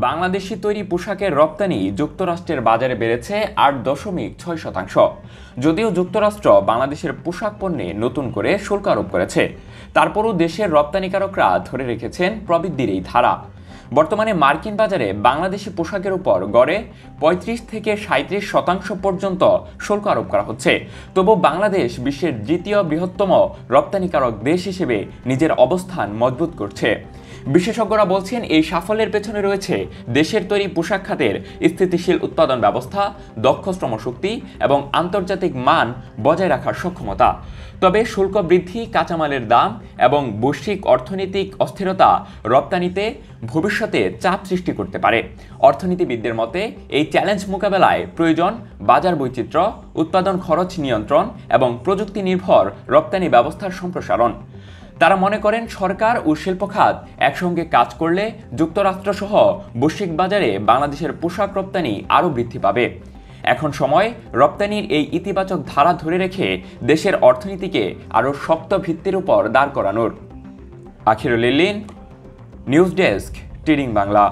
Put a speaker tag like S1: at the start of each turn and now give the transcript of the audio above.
S1: বাংলাদেশি তৈরি পোশাকের রপ্তানি যুক্তরাষ্ট্রের বাজারে বেড়েছে ৮.৬%। যদিও যুক্তরাষ্ট্র বাংলাদেশের পোশাক পণ্যে নতুন করে শুল্ক আরোপ করেছে, তারপরও দেশের রপ্তানিকারকরা ধরে রেখেছেন প্রবৃদ্ধির এই ধারা। বর্তমানে মার্কিন বাজারে বাংলাদেশি পোশাকের উপর গড়ে ৩৫ থেকে ৩৭% পর্যন্ত শুল্ক আরোপ করা হচ্ছে। তবু বাংলাদেশ বিশ্বের দ্বিতীয় বৃহত্তম রপ্তানিকারক দেশ হিসেবে নিজের অবস্থান মজবুত করছে। বিশেষজ্ঞরা বলছেন, এই সাফল্যের পেছনে রয়েছে দেশের তৈরি পোশাক খাতের স্থিতিশীল উৎপাদন ব্যবস্থা, দক্ষ শ্রমশক্তি এবং আন্তর্জাতিক মান বজায় রাখার সক্ষমতা। তবে শুল্ক বৃদ্ধি, কাঁচামালের দাম এবং বৈশ্বিক অর্থনৈতিক অস্থিরতা রপ্তানিতে ভবিষ্যতে চাপ সৃষ্টি করতে পারে। অর্থনীতিবিদদের মতে, এই চ্যালেঞ্জ মোকাবেলায় প্রয়োজন বাজার বৈচিত্র্য, উৎপাদন খরচ নিয়ন্ত্রণ এবং প্রযুক্তি নির্ভর রপ্তানি ব্যবস্থার সম্প্রসারণ। তারা মনে করেন, সরকার ও শিল্প খাত একসঙ্গে কাজ করলে যুক্তরাষ্ট্রসহ বৈশ্বিক বাজারে বাংলাদেশের পোশাক রপ্তানি আরও বৃদ্ধি পাবে। এখন সময় রপ্তানির এই ইতিবাচক ধারা ধরে রেখে দেশের অর্থনীতিকে আরও শক্ত ভিত্তির উপর দাঁড় করানোর। Akhirul ইলিন, news desk, trading Bangla.